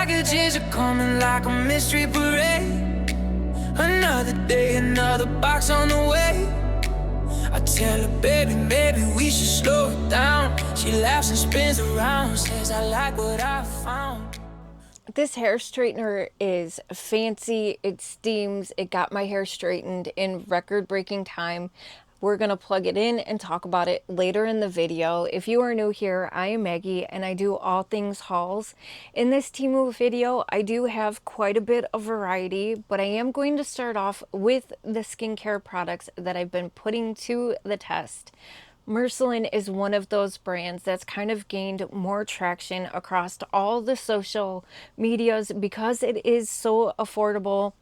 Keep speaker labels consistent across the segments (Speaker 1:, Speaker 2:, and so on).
Speaker 1: packages are coming like a mystery parade. Another day, another box on the way. I tell her, baby, maybe we should slow it down. She laughs and spins around, says I like what I found.
Speaker 2: This hair straightener is fancy, it steams, it got my hair straightened in record-breaking time. We're going to plug it in and talk about it later in the video. If you are new here, I am Maggie and I do all things hauls. In this Temu video, I do have quite a bit of variety, but I am going to start off with the skincare products that I've been putting to the test. Mercilen is one of those brands that's kind of gained more traction across all the social medias because it is so affordable.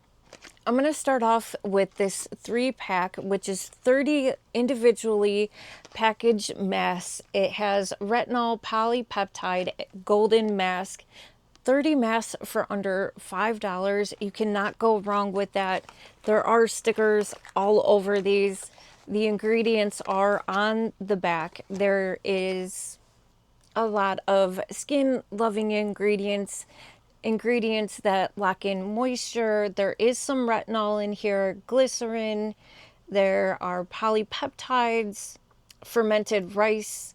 Speaker 2: I'm going to start off with this 3-pack, which is 30 individually packaged masks. It has retinol, polypeptide, golden mask, 30 masks for under $5. You cannot go wrong with that. There are stickers all over these. The ingredients are on the back. There is a lot of skin loving ingredients that lock in moisture. There is some retinol in here, glycerin, there are polypeptides, fermented rice,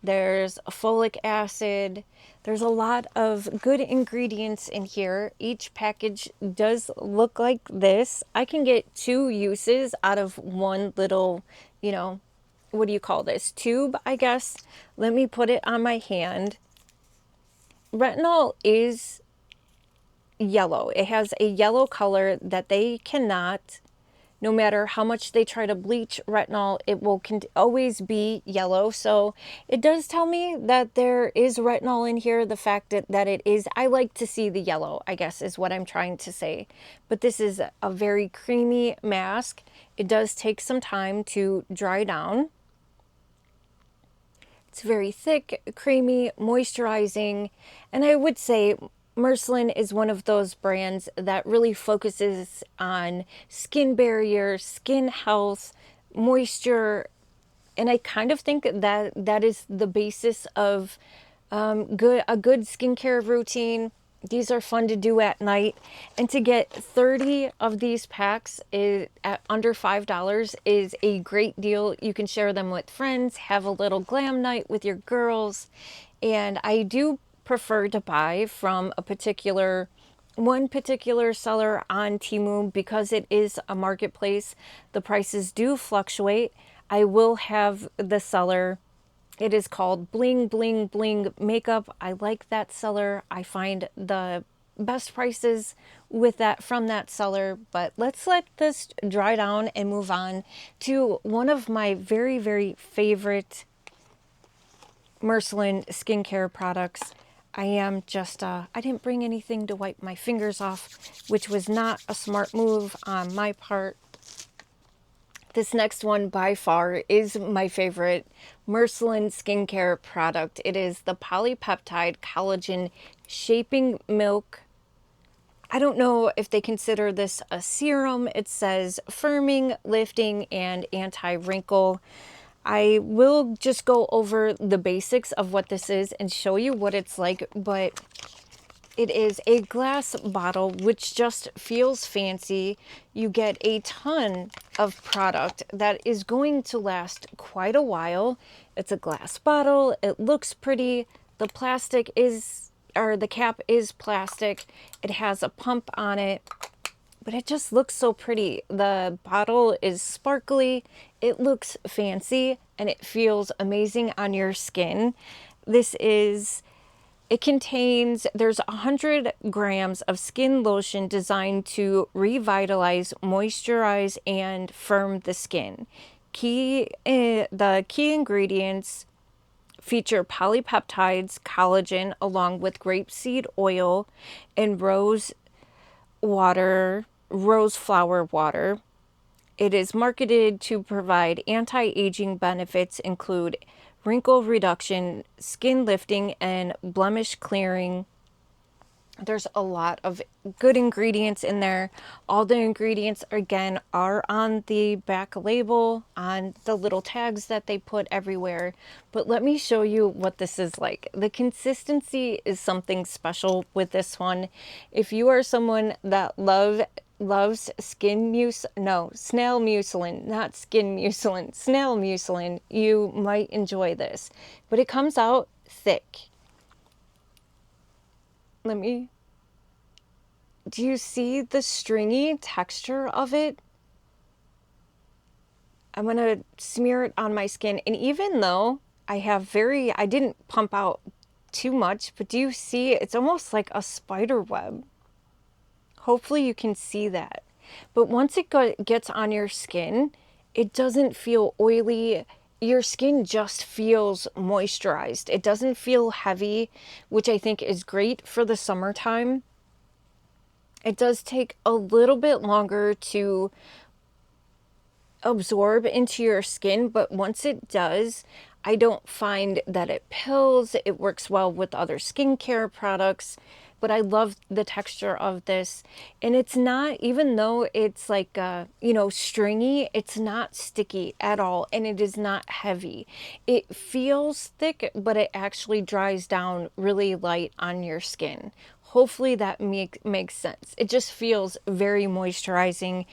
Speaker 2: there's folic acid. There's a lot of good ingredients in here. Each package does look like this. I can get 2 uses out of one little, you know, what do you call this? Tube, I guess. Let me put it on my hand. Retinol is yellow. It has a yellow color that they cannot, no matter how much they try to bleach retinol, it will always be yellow. So it does tell me that there is retinol in here. The fact that it is, I like to see the yellow, I guess is what I'm trying to say. But this is a very creamy mask. It does take some time to dry down. It's very thick, creamy, moisturizing, and I would say Mercilen is one of those brands that really focuses on skin barrier, skin health, moisture, and I kind of think that that is the basis of a good skincare routine. These are fun to do at night, and to get 30 of these packs at under $5 is a great deal. You can share them with friends, have a little glam night with your girls, and I do prefer to buy from one particular seller on Temu because it is a marketplace. The prices do fluctuate. I will have the seller. It is called Bling Bling Bling Makeup. I like that seller. I find the best prices with that from that seller. But let's let this dry down and move on to one of my very, very favorite Mercilen skincare products. I am just, I didn't bring anything to wipe my fingers off, which was not a smart move on my part. This next one by far is my favorite Mercilen skincare product. It is the Polypeptide Collagen Shaping Milk. I don't know if they consider this a serum. It says firming, lifting, and anti-wrinkle. I will just go over the basics of what this is and show you what it's like, but it is a glass bottle, which just feels fancy. You get a ton of product that is going to last quite a while. It's a glass bottle. It looks pretty. The plastic is, or the cap is plastic. It has a pump on it, but it just looks so pretty. The bottle is sparkly. It looks fancy and it feels amazing on your skin. It contains, there's 100 grams of skin lotion designed to revitalize, moisturize, and firm the skin. The key ingredients feature polypeptides, collagen, along with grapeseed oil and rose flower water. It is marketed to provide anti-aging benefits, include wrinkle reduction, skin lifting, and blemish clearing. There's a lot of good ingredients in there. All the ingredients, again, are on the back label, on the little tags that they put everywhere. But let me show you what this is like. The consistency is something special with this one. If you are someone that loves snail mucilin, not skin mucilin, snail mucilin, you might enjoy this. But it comes out thick. Do you see the stringy texture of it? I'm gonna smear it on my skin, and even though I didn't pump out too much, but do you see, it's almost like a spider web. Hopefully you can see that. But once it gets on your skin, it doesn't feel oily. Your skin just feels moisturized. It doesn't feel heavy, which I think is great for the summertime. It does take a little bit longer to absorb into your skin, but once it does, I don't find that it pills. It works well with other skincare products, but I love the texture of this. And it's not, even though it's like, stringy, it's not sticky at all. And it is not heavy. It feels thick, but it actually dries down really light on your skin. Hopefully that makes sense. It just feels very moisturizing.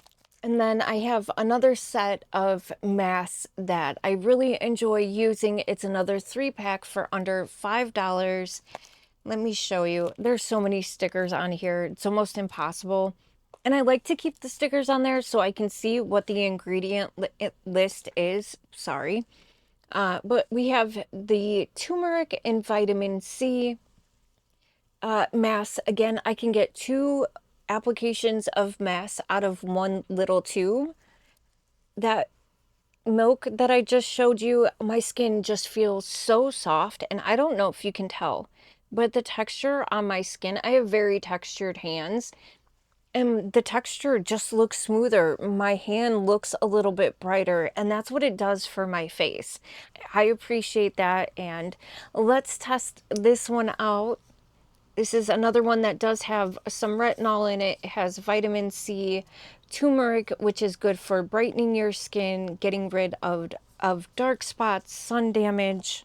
Speaker 2: And then I have another set of masks that I really enjoy using. It's another 3-pack for under $5. Let me show you. There's so many stickers on here. It's almost impossible. And I like to keep the stickers on there so I can see what the ingredient list is. Sorry. But we have the turmeric and vitamin C mass. Again, I can get 2 applications of mass out of one little tube. That milk that I just showed you, my skin just feels so soft, and I don't know if you can tell, but the texture on my skin, I have very textured hands, and the texture just looks smoother. My hand looks a little bit brighter, and that's what it does for my face. I appreciate that, and let's test this one out. This is another one that does have some retinol in it. It has vitamin C, turmeric, which is good for brightening your skin, getting rid of dark spots, sun damage.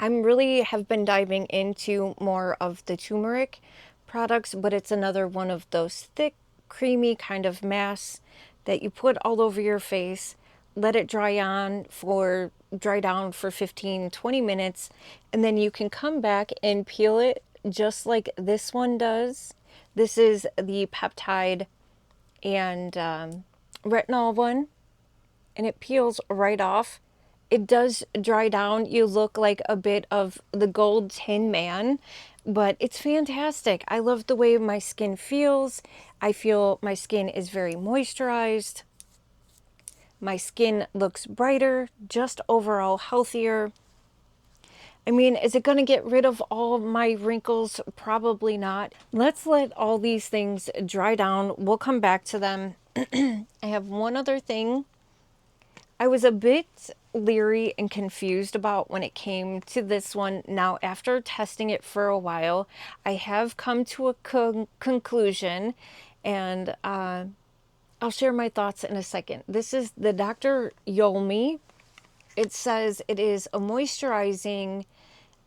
Speaker 2: I'm really have been diving into more of the turmeric products, but it's another one of those thick, creamy kind of masks that you put all over your face, let it dry down for 15-20 minutes, and then you can come back and peel it just like this one does. This is the peptide and retinol one, and it peels right off. It does dry down. You look like a bit of the gold tin man, but it's fantastic. I love the way my skin feels. I feel my skin is very moisturized. My skin looks brighter, just overall healthier. I mean, is it going to get rid of all my wrinkles? Probably not. Let's let all these things dry down. We'll come back to them. I have one other thing I was a bit leery and confused about when it came to this one. Now, after testing it for a while, I have come to a conclusion, and I'll share my thoughts in a second. This is the Dr. Yolmi. It says it is a moisturizing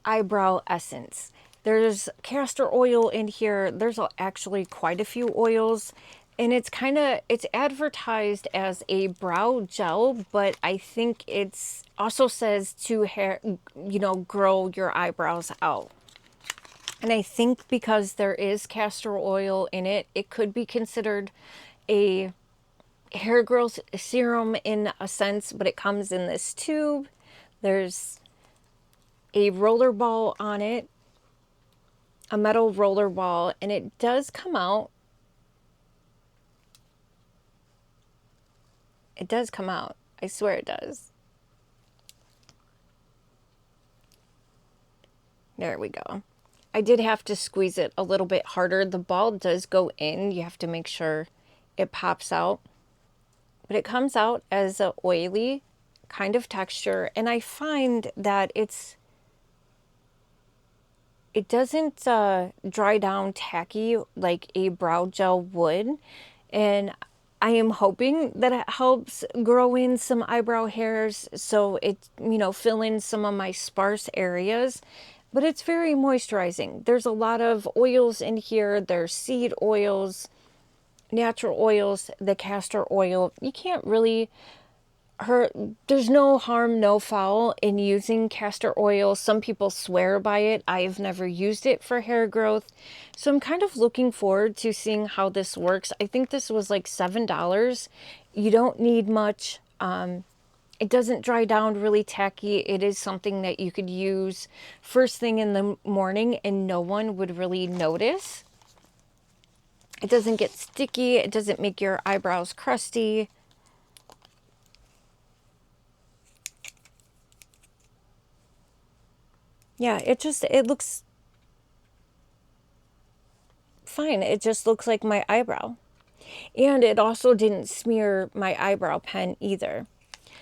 Speaker 2: eyebrow essence. There's castor oil in here. There's actually quite a few oils, and it's advertised as a brow gel, but I think it's also says to grow your eyebrows out. And I think because there is castor oil in it, it could be considered a hair growth serum in a sense, but it comes in this tube. There's a roller ball on it, a metal roller ball, and it does come out. It does come out. I swear it does. There we go. I did have to squeeze it a little bit harder. The ball does go in. You have to make sure it pops out. But it comes out as an oily kind of texture. And I find that it's It doesn't dry down tacky like a brow gel would. And I am hoping that it helps grow in some eyebrow hairs, so it, fill in some of my sparse areas. But it's very moisturizing. There's a lot of oils in here. There's seed oils, natural oils, the castor oil. You can't really there's no harm, no foul in using castor oil. Some people swear by it. I've never used it for hair growth. So I'm kind of looking forward to seeing how this works. I think this was like $7. You don't need much. It doesn't dry down really tacky. It is something that you could use first thing in the morning and no one would really notice. It doesn't get sticky. It doesn't make your eyebrows crusty. Yeah, it looks fine. It just looks like my eyebrow. And it also didn't smear my eyebrow pen either.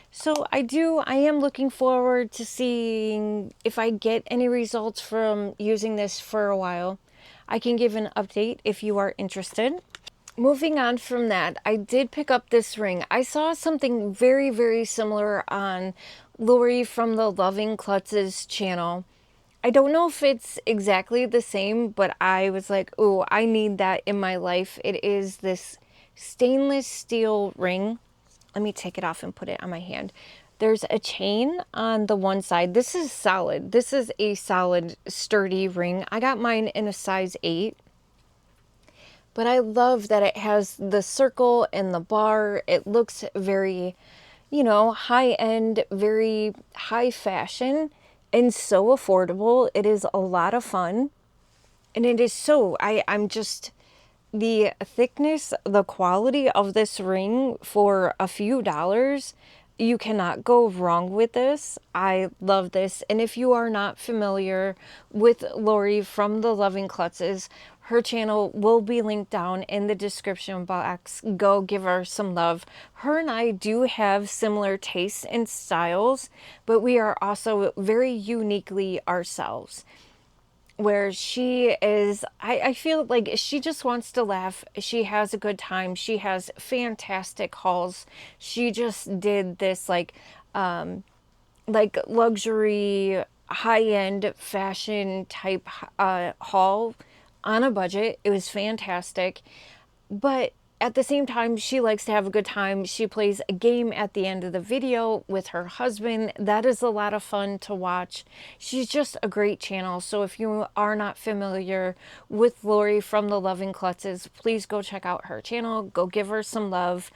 Speaker 2: So I am looking forward to seeing if I get any results from using this for a while. I can give an update if you are interested. Moving on from that, I did pick up this ring. I saw something very, very similar on Lori from the Loving Klutzes channel. I don't know if it's exactly the same, but I was like, oh, I need that in my life. It is this stainless steel ring. Let me take it off and put it on my hand. There's a chain on the one side. This is solid. This is a solid, sturdy ring. I got mine in a size 8. But I love that it has the circle and the bar. It looks very, high end, very high fashion, and so affordable. It is a lot of fun. And it is I'm just, the thickness, the quality of this ring for a few dollars, you cannot go wrong with this. I love this. And if you are not familiar with Lori from the Loving Klutzes, her channel will be linked down in the description box. Go give her some love. Her and I do have similar tastes and styles, but we are also very uniquely ourselves. Where she is, I feel like she just wants to laugh. She has a good time. She has fantastic hauls. She just did this like luxury, high-end fashion type haul on a budget. It was fantastic. But at the same time, she likes to have a good time. She plays a game at the end of the video with her husband. That is a lot of fun to watch. She's just a great channel. So if you are not familiar with Lori from the Loving Klutzes, please go check out her channel. Go give her some love.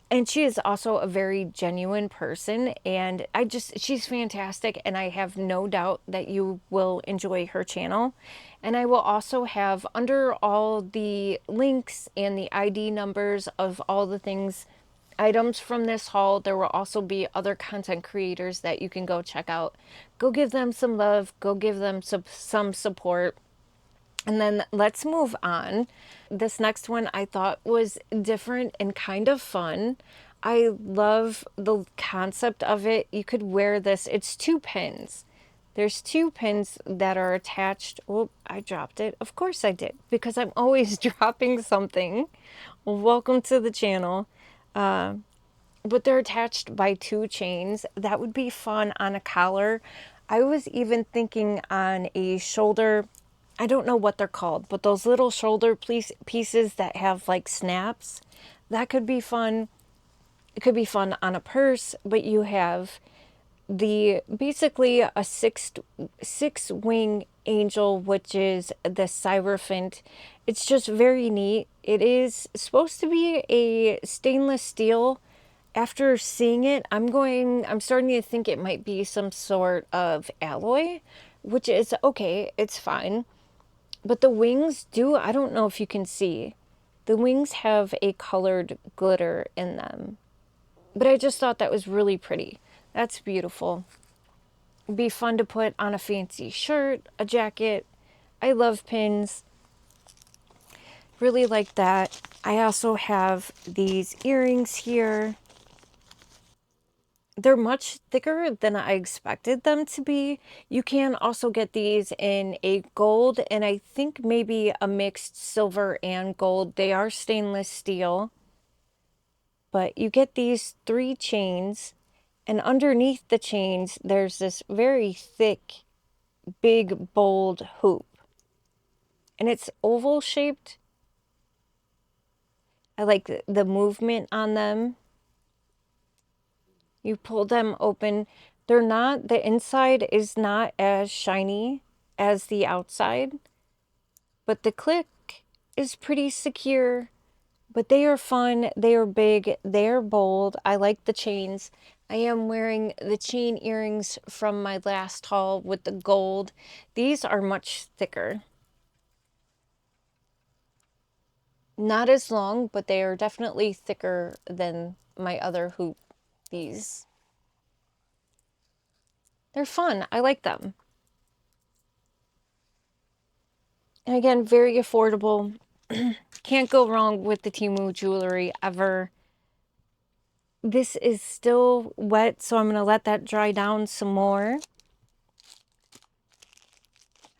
Speaker 2: And she is also a very genuine person, and she's fantastic, and I have no doubt that you will enjoy her channel. And I will also have under all the links and the ID numbers of all the items from this haul, there will also be other content creators that you can go check out. Go give them some love, go give them some support. And then let's move on. This next one I thought was different and kind of fun. I love the concept of it. You could wear this. It's 2 pins. There's 2 pins that are attached. Oh, I dropped it. Of course I did, because I'm always dropping something. Welcome to the channel. But they're attached by 2 chains. That would be fun on a collar. I was even thinking on a shoulder. I don't know what they're called, but those little shoulder pieces that have like snaps, that could be fun. It could be fun on a purse, but you have basically a six wing angel, which is the Cyberphant. It's just very neat. It is supposed to be a stainless steel. After seeing it, I'm starting to think it might be some sort of alloy, which is okay. It's fine. But the wings I don't know if you can see. The wings have a colored glitter in them. But I just thought that was really pretty. That's beautiful. It'd be fun to put on a fancy shirt, a jacket. I love pins. Really like that. I also have these earrings here. They're much thicker than I expected them to be. You can also get these in a gold and I think maybe a mixed silver and gold. They are stainless steel. But you get these 3 chains, and underneath the chains there's this very thick, big, bold hoop. And it's oval shaped. I like the movement on them. You pull them open. They're not, the inside is not as shiny as the outside, but the click is pretty secure. But they are fun, they are big, they are bold. I like the chains. I am wearing the chain earrings from my last haul with the gold. These are much thicker. Not as long, but they are definitely thicker than my other hoop. These. They're fun. I like them. And again, very affordable. Can't go wrong with the Temu jewelry ever. This is still wet, so I'm going to let that dry down some more.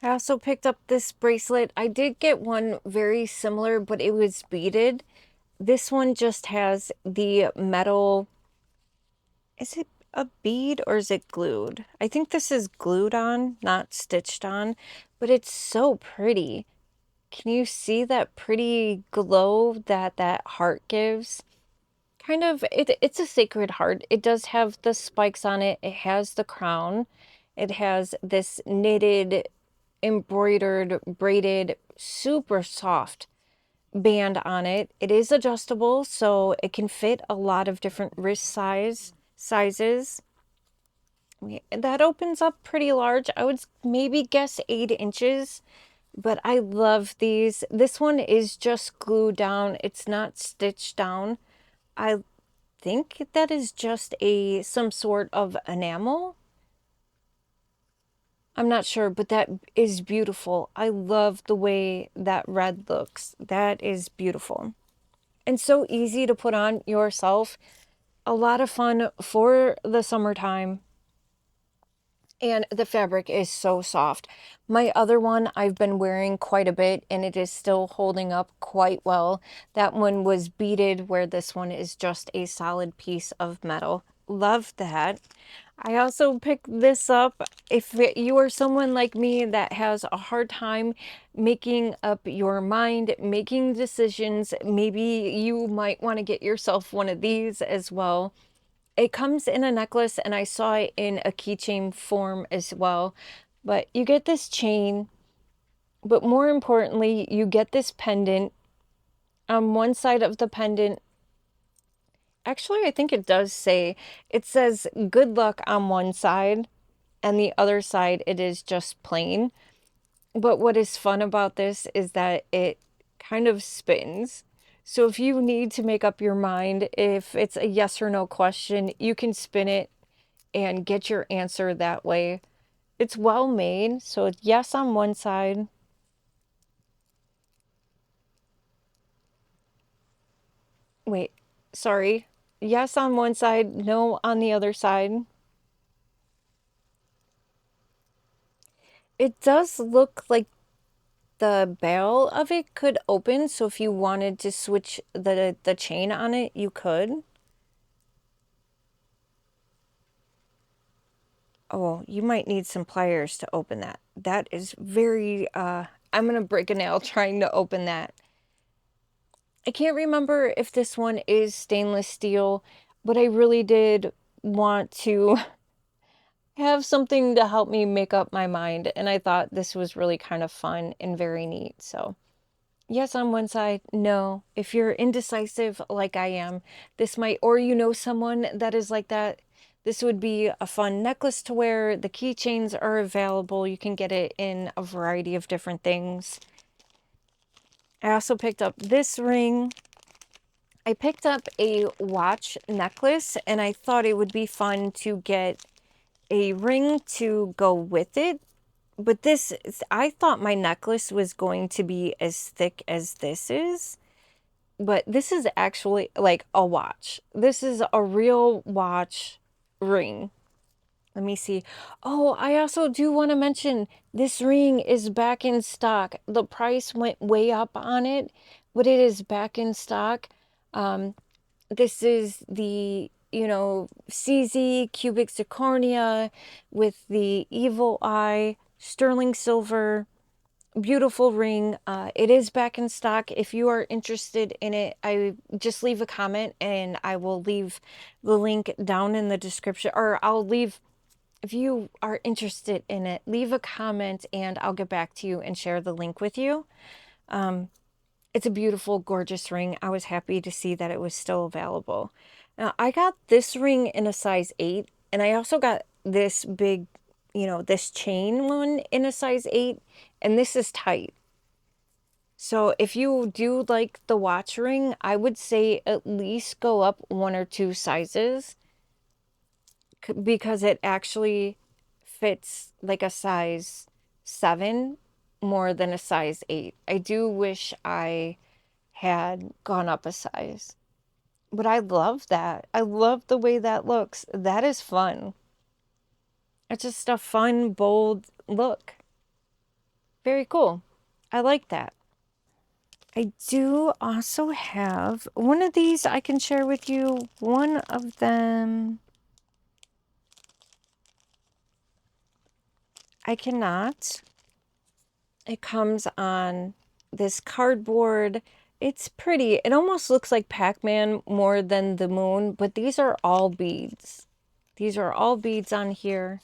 Speaker 2: I also picked up this bracelet. I did get one very similar, but it was beaded. This one just has the metal. Is it a bead or is it glued? I think this is glued on, not stitched on, but it's so pretty. Can you see that pretty glow that that heart gives? Kind of, it's a sacred heart. It does have the spikes on it. It has the crown. It has this knitted, embroidered, braided, super soft band on it. It is adjustable, so it can fit a lot of different wrist sizes. That opens up pretty large. I would maybe guess 8 inches, but I love these. This one is just glued down. It's not stitched down. I think that is just some sort of enamel. I'm not sure, but that is beautiful. I love the way that red looks. That is beautiful. And so easy to put on yourself. A lot of fun for the summertime. And the fabric is so soft. My other one I've been wearing quite a bit and it is still holding up quite well. That one was beaded, where this one is just a solid piece of metal. Love that. I also picked this up. If you are someone like me that has a hard time making up your mind, making decisions, maybe you might want to get yourself one of these as well. It comes in a necklace and I saw it in a keychain form as well. But you get this chain, but more importantly, you get this pendant. On one side of the pendant, actually, I think it does say, it says good luck on one side, and the other side it is just plain. But what is fun about this is that it kind of spins. So if you need to make up your mind, if it's a yes or no question, you can spin it and get your answer that way. It's well made, so it's yes on one side. Wait, sorry. Yes on one side, no on the other side. It does look like the bail of it could open, so if you wanted to switch the chain on it, you could. Oh, you might need some pliers to open that. That is very, I'm gonna break a nail trying to open that. I can't remember if this one is stainless steel, but I really did want to have something to help me make up my mind, and I thought this was really kind of fun and very neat. So yes on one side, no. If you're indecisive like I am, this might, or you know someone that is like that, this would be a fun necklace to wear. The keychains are available. You can get it in a variety of different things. I also picked up this ring. I picked up a watch necklace and I thought it would be fun to get a ring to go with it. But this, I thought my necklace was going to be as thick as this is. But this is actually like a watch. This is a real watch. ring. Let me see. Oh, I also do want to mention this ring is back in stock. The price went way up on it, but it is back in stock. This is the, CZ cubic zirconia with the evil eye, sterling silver, beautiful ring. It is back in stock. If you are interested in it, I just leave a comment and I will leave the link down in the description, or I'll leave, if you are interested in it, leave a comment and I'll get back to you and share the link with you. It's a beautiful, gorgeous ring. I was happy to see that it was still available. Now, I got this ring in a size 8, and I also got this big, this chain one in a size 8, and this is tight. So if you do like the watch ring, I would say at least go up 1 or 2 sizes, because it actually fits like a size 7 more than a size 8. I do wish I had gone up a size. But I love that. I love the way that looks. That is fun. It's just a fun, bold look. Very cool. I like that. I do also have one of these I can share with you. One of them I cannot. It comes on this cardboard. It's pretty. It almost looks like Pac-Man more than the moon, but these are all beads. These are all beads on here.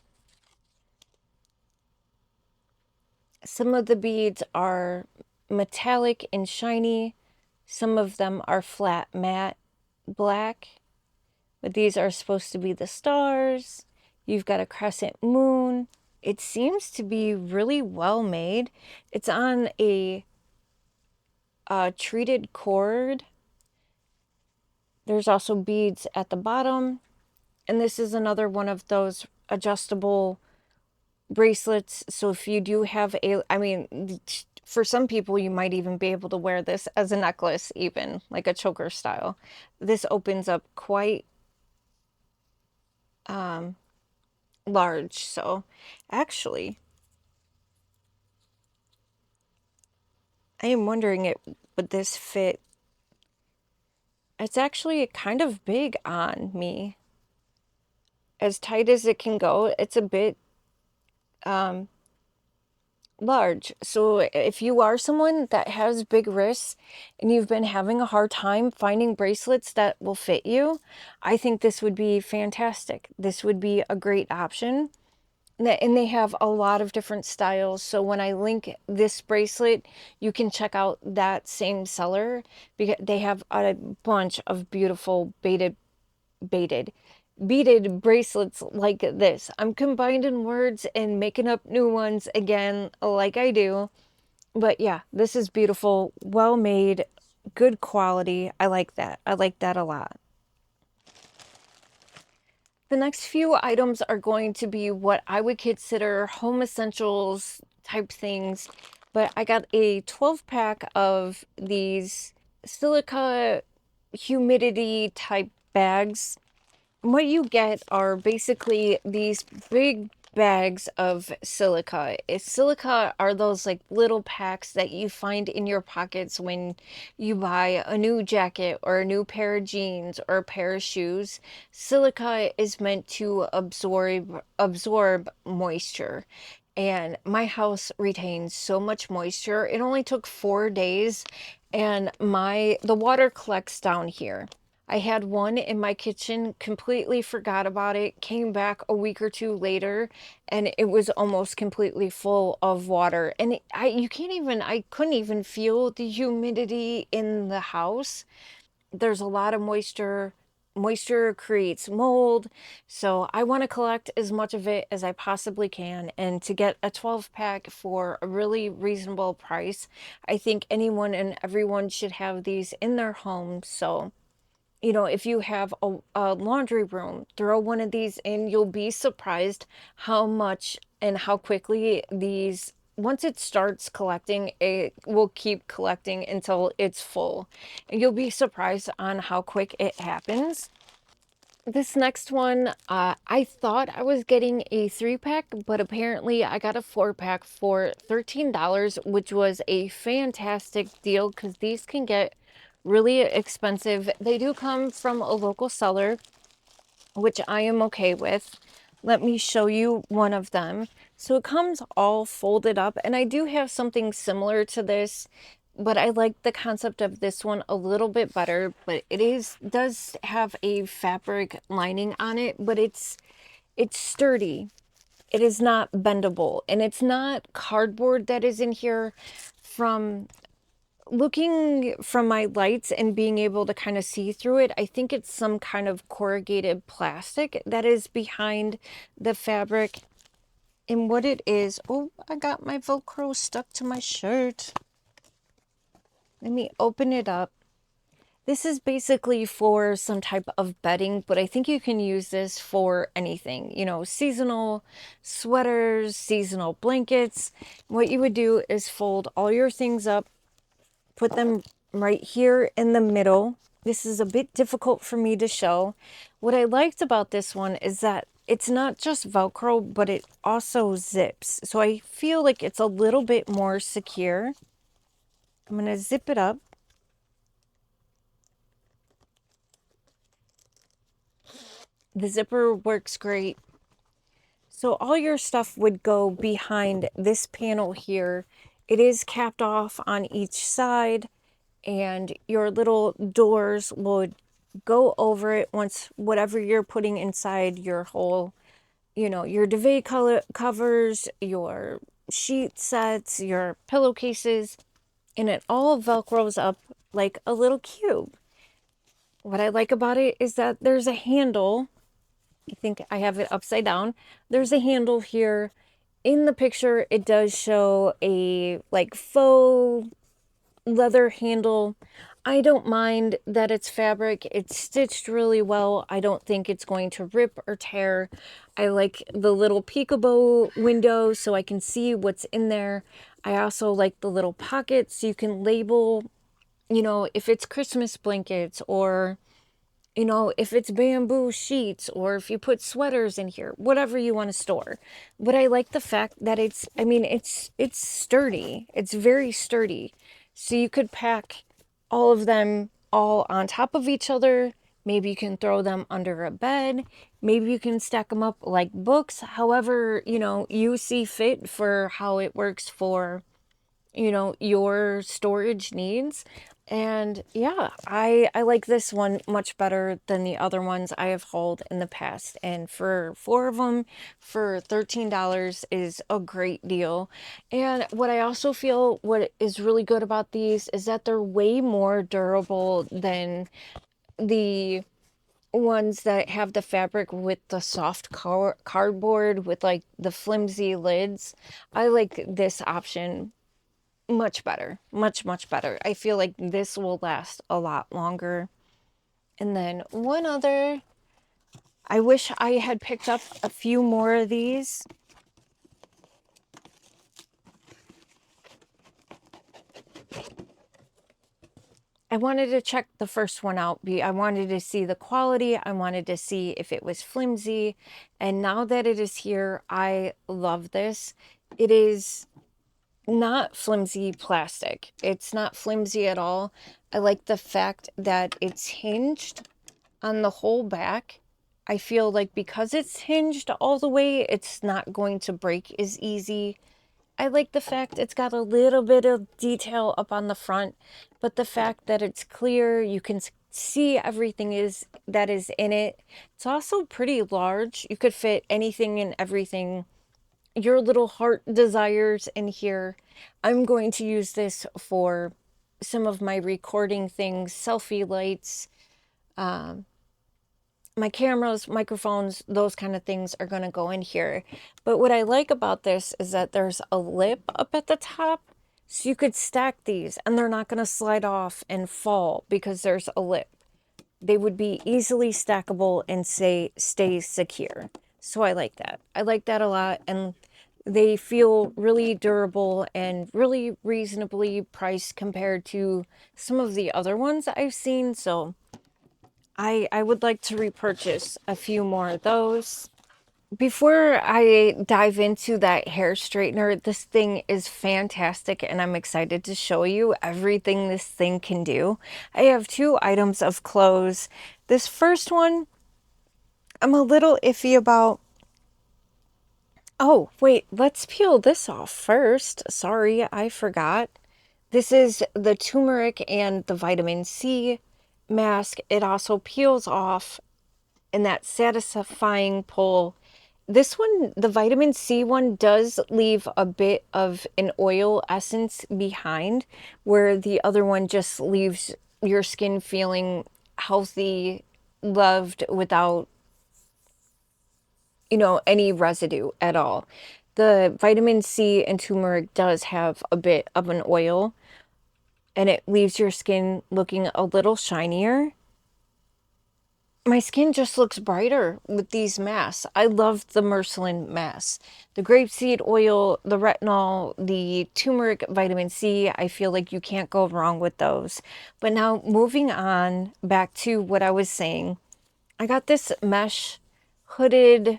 Speaker 2: Some of the beads are metallic and shiny. Some of them are flat matte black. But these are supposed to be the stars. You've got a crescent moon. It seems to be really well made. It's on a treated cord. There's also beads at the bottom. And this is another one of those adjustable bracelets. So if you do have for some people, you might even be able to wear this as a necklace, even like a choker style. This opens up quite large. So actually, I am wondering, would this fit? It's actually kind of big on me. As tight as it can go, it's a bit large. So if you are someone that has big wrists and you've been having a hard time finding bracelets that will fit you, I think this would be fantastic. This would be a great option. And they have a lot of different styles. So when I link this bracelet, you can check out that same seller, because they have a bunch of beautiful beaded bracelets like this. I'm combining words and making up new ones again, like I do. But yeah, this is beautiful, well made, good quality. I like that. I like that a lot. The next few items are going to be what I would consider home essentials type things, but I got a 12-pack of these silica humidity type bags. What you get are basically these big bags of silica. Silica are those like little packs that you find in your pockets when you buy a new jacket or a new pair of jeans or a pair of shoes. Silica is meant to absorb moisture. And my house retains so much moisture. It only took 4 days, and the water collects down here. I had one in my kitchen, completely forgot about it, came back a week or 2 later, and it was almost completely full of water. And I couldn't even feel the humidity in the house. There's a lot of moisture. Moisture creates mold. So I want to collect as much of it as I possibly can. And to get a 12-pack for a really reasonable price, I think anyone and everyone should have these in their home. So if you have a laundry room, throw one of these in. You'll be surprised how much and how quickly once it starts collecting, it will keep collecting until it's full. And you'll be surprised on how quick it happens. This next one, I thought I was getting a 3-pack, but apparently I got a 4-pack for $13, which was a fantastic deal because these can get really expensive. They do come from a local seller, which I am okay with. Let me show you one of them. So it comes all folded up, and I do have something similar to this, but I like the concept of this one a little bit better. But does have a fabric lining on it, but it's sturdy. It is not bendable, and it's not cardboard that is in here. From looking from my lights and being able to kind of see through it, I think it's some kind of corrugated plastic that is behind the fabric. And what it is, oh, I got my Velcro stuck to my shirt. Let me open it up. This is basically for some type of bedding, but I think you can use this for anything, you know, seasonal sweaters, seasonal blankets. What you would do is fold all your things up, put them right here in the middle. This is a bit difficult for me to show. What I liked about this one is that it's not just Velcro, but it also zips. So I feel like it's a little bit more secure. I'm going to zip it up. The zipper works great. So all your stuff would go behind this panel here. It is capped off on each side, and your little doors would go over it once whatever you're putting inside your whole, you know, your duvet covers, your sheet sets, your pillowcases, and it all velcros up like a little cube. What I like about it is that there's a handle. I think I have it upside down. There's a handle here. In the picture, it does show a like faux leather handle. I don't mind that it's fabric. It's stitched really well. I don't think it's going to rip or tear. I like the little peekaboo window so I can see what's in there. I also like the little pockets so you can label, you know, if it's Christmas blankets, or you know, if it's bamboo sheets, or if you put sweaters in here, whatever you want to store. But I like the fact that it's, I mean, it's sturdy. It's very sturdy. So you could pack all of them all on top of each other. Maybe you can throw them under a bed. Maybe you can stack them up like books. However, you know, you see fit for how it works for, you know, your storage needs. And yeah, I like this one much better than the other ones I have hauled in the past. And for 4 of them for $13 is a great deal. And what I also feel what is really good about these is that they're way more durable than the ones that have the fabric with the soft cardboard with like the flimsy lids. I like this option much better, much better. I feel like this will last a lot longer. And then one other, I wish I had picked up a few more of these. I wanted to check the first one out. I wanted to see the quality. I wanted to see if it was flimsy. And now that it is here, I love this. It is not flimsy plastic. It's not flimsy at all. I like the fact that it's hinged on the whole back. I feel like because it's hinged all the way, it's not going to break as easy. I like the fact it's got a little bit of detail up on the front, but the fact that it's clear, you can see everything that is in it. It's also pretty large. You could fit anything and everything your little heart desires in here. I'm going to use this for some of my recording things, selfie lights, my cameras, microphones, those kind of things are going to go in here. But what I like about this is that there's a lip up at the top, so you could stack these and they're not going to slide off and fall because there's a lip. They would be easily stackable and stay secure. So I like that. I like that a lot, and they feel really durable and really reasonably priced compared to some of the other ones I've seen. So I would like to repurchase a few more of those. Before I dive into that hair straightener, this thing is fantastic and I'm excited to show you everything this thing can do. I have two items of clothes. This first one, I'm a little iffy about. Oh, wait, let's peel this off first. Sorry, I forgot. This is the turmeric and the vitamin C mask. It also peels off in that satisfying pull. This one, the vitamin C one, does leave a bit of an oil essence behind, where the other one just leaves your skin feeling healthy, loved, without, any residue at all. The vitamin C and turmeric does have a bit of an oil, and it leaves your skin looking a little shinier. My skin just looks brighter with these masks. I love the Mercilen masks. The grapeseed oil, the retinol, the turmeric vitamin C, I feel like you can't go wrong with those. But now moving on back to what I was saying, I got this mesh hooded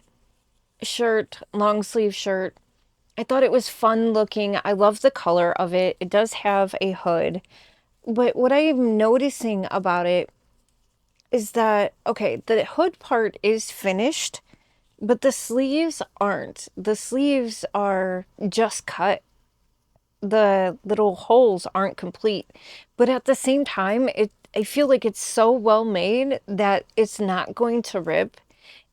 Speaker 2: shirt, long sleeve shirt. I thought it was fun looking. I love the color of it. It does have a hood. But what I'm noticing about it is that, okay, the hood part is finished, but the sleeves aren't. The sleeves are just cut. The little holes aren't complete. But at the same time, I feel like it's so well made that it's not going to rip.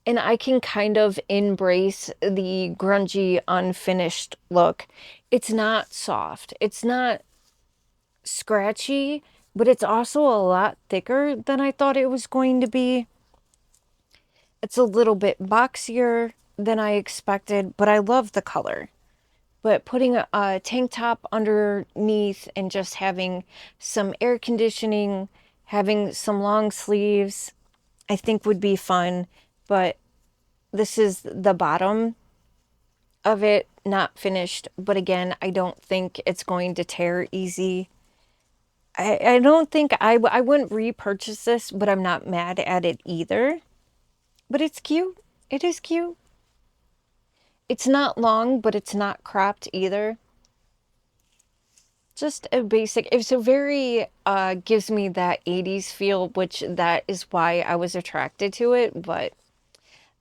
Speaker 2: And I can kind of embrace the grungy, unfinished look. It's not soft. It's not scratchy, but it's also a lot thicker than I thought it was going to be. It's a little bit boxier than I expected, but I love the color. But putting a tank top underneath and just having some air conditioning, having some long sleeves, I think would be fun. But this is the bottom of it, not finished. But again, I don't think it's going to tear easy. I don't think I wouldn't repurchase this, but I'm not mad at it either. But it's cute. It is cute. It's not long, but it's not cropped either. Just a basic, it's a very, gives me that 80s feel, which that is why I was attracted to it, but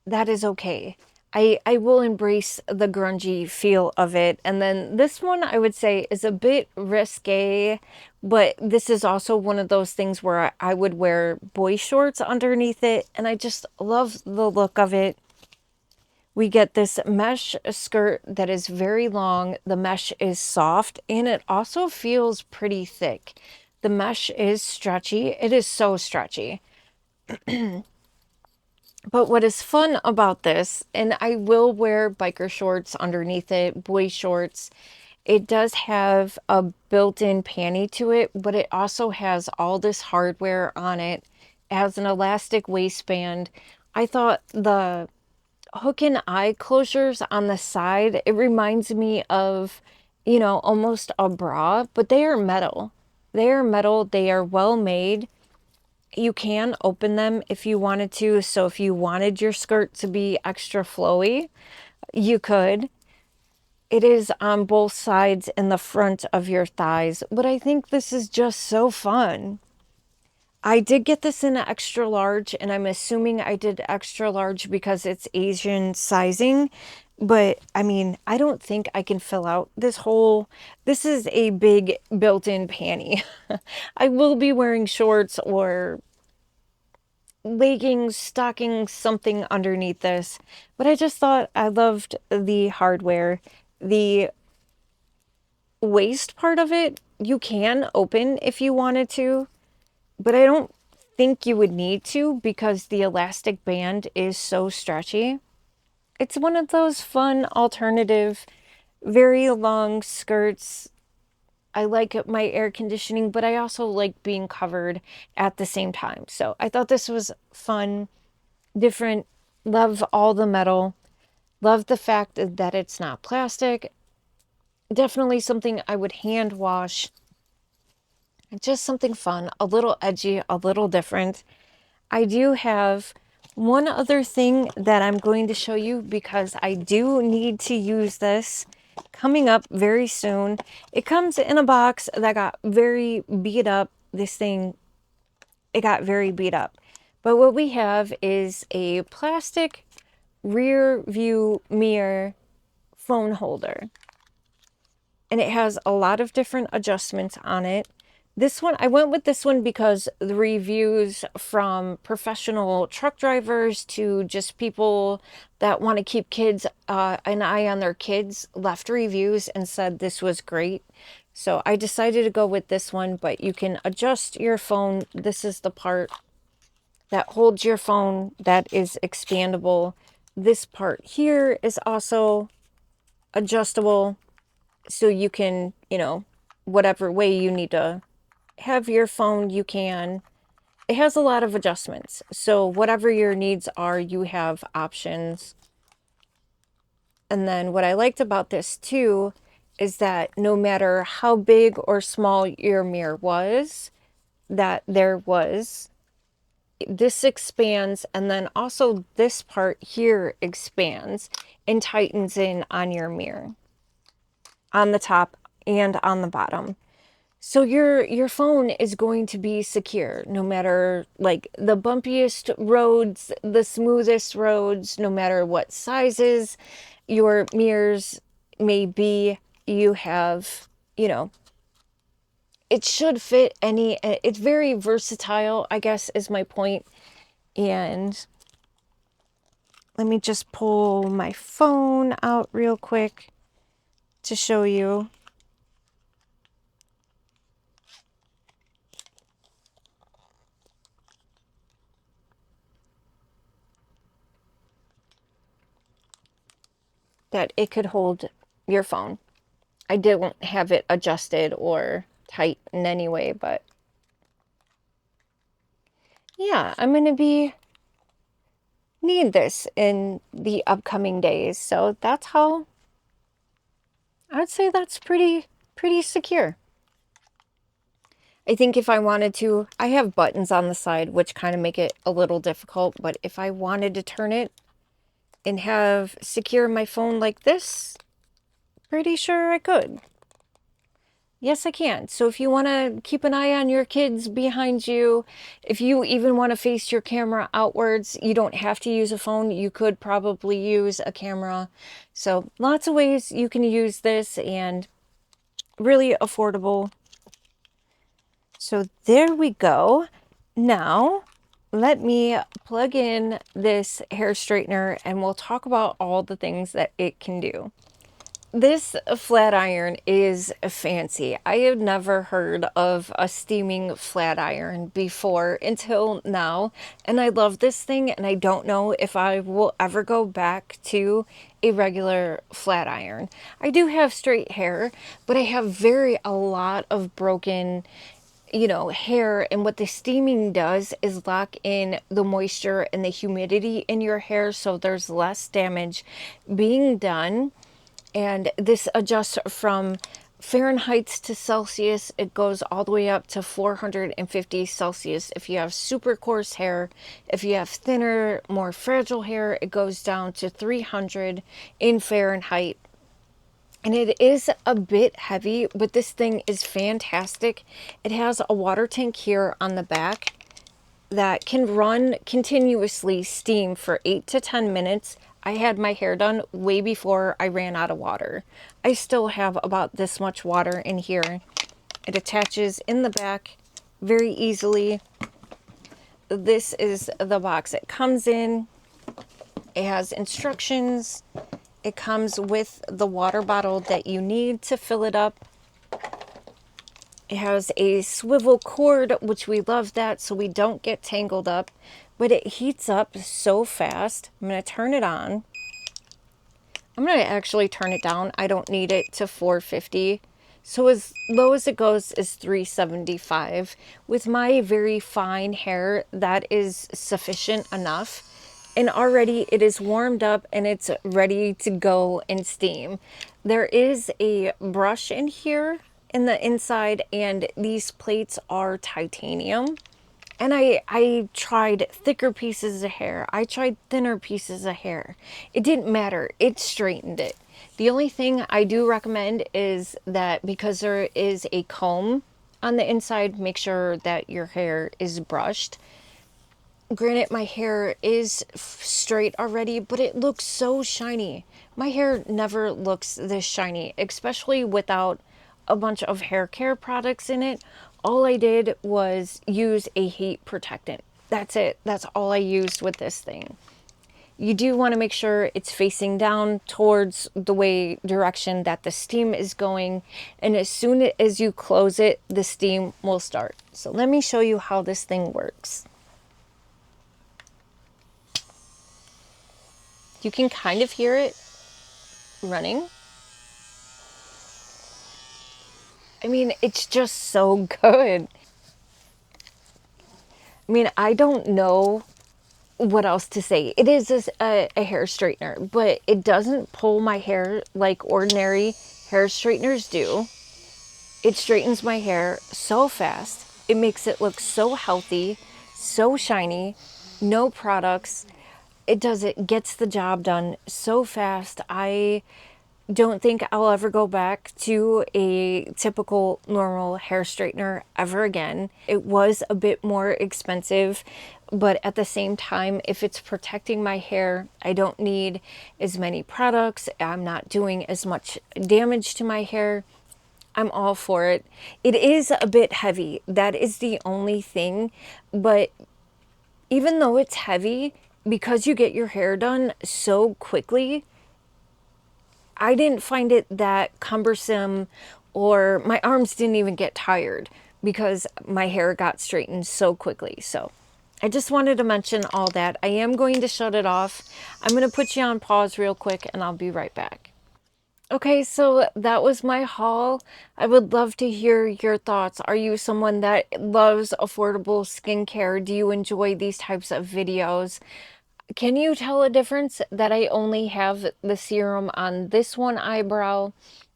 Speaker 2: that is okay. I will embrace the grungy feel of it. And then this one I would say is a bit risque, but this is also one of those things where I would wear boy shorts underneath it, and I just love the look of it. We get this mesh skirt that is very long. The mesh is soft and it also feels pretty thick. The mesh is stretchy. It is so stretchy. But what is fun about this, and I will wear biker shorts underneath it, boy shorts, it does have a built-in panty to it, but it also has all this hardware on it. It has an elastic waistband. I thought the hook and eye closures on the side, it reminds me of, almost a bra, but they are metal. They are metal. They are well made. You can open them if you wanted to. So if you wanted your skirt to be extra flowy, you could. It is on both sides and the front of your thighs, but I think this is just so fun. I did get this in an extra large, and I'm assuming I did extra large because it's Asian sizing. But I mean, I don't think I can fill out this is a big built-in panty. I will be wearing shorts or leggings, stockings, something underneath this. But I just thought I loved the hardware. The waist part of it, you can open if you wanted to, but I don't think you would need to because the elastic band is so stretchy. It's one of those fun alternative, very long skirts. I like my air conditioning, but I also like being covered at the same time. So I thought this was fun, different. Love all the metal. Love the fact that it's not plastic. Definitely something I would hand wash. Just something fun, a little edgy, a little different. I do have one other thing that I'm going to show you because I do need to use this coming up very soon. It comes in a box that got very beat up. This thing, it got very beat up. But what we have is a plastic rear view mirror phone holder. And it has a lot of different adjustments on it. This one, I went with this one because the reviews from professional truck drivers to just people that want to keep kids, an eye on their kids, left reviews and said this was great. So I decided to go with this one, but you can adjust your phone. This is the part that holds your phone that is expandable. This part here is also adjustable. So you can, you know, whatever way you need to have your phone, you can. It has a lot of adjustments. So whatever your needs are, you have options. And then what I liked about this too is that no matter how big or small your mirror was, that there was, this expands, and then also this part here expands and tightens in on your mirror on the top and on the bottom. So your phone is going to be secure no matter like the bumpiest roads, the smoothest roads, no matter what sizes your mirrors may be. You have, you know, it should fit any, it's very versatile, I guess is my point. And let me just pull my phone out real quick to show you. That it could hold your phone. I didn't have it adjusted or tight in any way, but yeah, I'm going to need this in the upcoming days. So that's how I'd say that's pretty secure. I think if I wanted to, I have buttons on the side, which kind of make it a little difficult, but if I wanted to turn it and have secure my phone like this, pretty sure I could. Yes, I can. So if you want to keep an eye on your kids behind you, if you even want to face your camera outwards, you don't have to use a phone. You could probably use a camera. So lots of ways you can use this and really affordable. So there we go. Now let me plug in this hair straightener and we'll talk about all the things that it can do. This flat iron is fancy. I have never heard of a steaming flat iron before until now, and I love this thing, and I don't know if I will ever go back to a regular flat iron. I do have straight hair, but I have a lot of broken, you know, hair, and what the steaming does is lock in the moisture and the humidity in your hair so there's less damage being done. And this adjusts from Fahrenheit to Celsius. It goes all the way up to 450 Celsius. If you have super coarse hair, if you have thinner, more fragile hair, it goes down to 300 in Fahrenheit. And it is a bit heavy, but this thing is fantastic. It has a water tank here on the back that can run continuously steam for 8 to 10 minutes. I had my hair done way before I ran out of water. I still have about this much water in here. It attaches in the back very easily. This is the box it comes in. It has instructions. It comes with the water bottle that you need to fill it up. It has a swivel cord, which we love that, so we don't get tangled up. But it heats up so fast. I'm going to turn it on. I'm going to actually turn it down. I don't need it to 450. So as low as it goes is 375. With my very fine hair, that is sufficient enough. And already it is warmed up and it's ready to go and steam. There is a brush in here in the inside, and these plates are titanium. And I tried thicker pieces of hair. I tried thinner pieces of hair. It didn't matter. It straightened it. The only thing I do recommend is that because there is a comb on the inside, make sure that your hair is brushed. Granted, my hair is straight already, but it looks so shiny. My hair never looks this shiny, especially without a bunch of hair care products in it. All I did was use a heat protectant. That's it. That's all I used with this thing. You do want to make sure it's facing down towards the direction that the steam is going. And as soon as you close it, the steam will start. So let me show you how this thing works. You can kind of hear it running. I mean, it's just so good. I mean, I don't know what else to say. It is a hair straightener, but it doesn't pull my hair like ordinary hair straighteners do. It straightens my hair so fast. It makes it look so healthy, so shiny, no products. It gets the job done so fast. I don't think I'll ever go back to a typical normal hair straightener ever again. It was a bit more expensive, but at the same time, if it's protecting my hair, I don't need as many products. I'm not doing as much damage to my hair. I'm all for it. It is a bit heavy. That is the only thing. But even though it's heavy, because you get your hair done so quickly, I didn't find it that cumbersome, or my arms didn't even get tired because my hair got straightened so quickly. So I just wanted to mention all that. I am going to shut it off. I'm going to put you on pause real quick and I'll be right back. Okay, so that was my haul. I would love to hear your thoughts. Are you someone that loves affordable skincare? Do you enjoy these types of videos? Can you tell a difference that I only have the serum on this one eyebrow?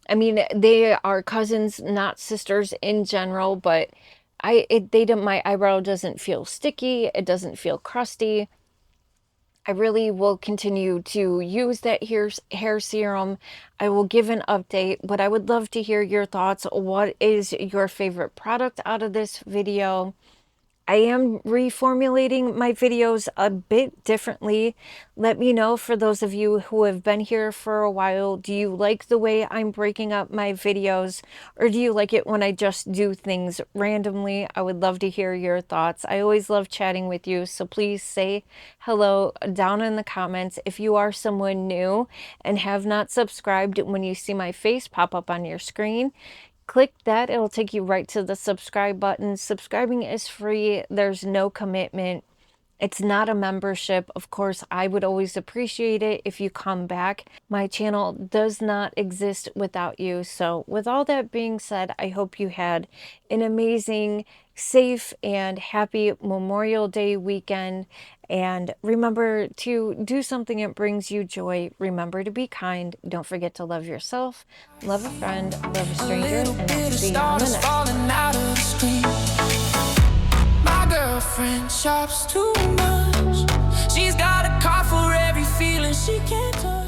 Speaker 2: I mean, they are cousins, not sisters in general, but my eyebrow doesn't feel sticky. It doesn't feel crusty. I really will continue to use that hair serum. I will give an update, but I would love to hear your thoughts. What is your favorite product out of this video? I am reformulating my videos a bit differently. Let me know, for those of you who have been here for a while, do you like the way I'm breaking up my videos, or do you like it when I just do things randomly? I would love to hear your thoughts. I always love chatting with you, so please say hello down in the comments. If you are someone new and have not subscribed, when you see my face pop up on your screen, click that. It'll take you right to the subscribe button. Subscribing is free. There's no commitment. It's not a membership. Of course, I would always appreciate it if you come back. My channel does not exist without you. So with all that being said, I hope you had an amazing, safe, and happy Memorial Day weekend. And remember to do something that brings you joy. Remember to be kind. Don't forget to love yourself, love a friend, love a stranger, and I'll see you on the next one.
Speaker 1: My girlfriend shops too much. She's got a car for every feeling she can't touch.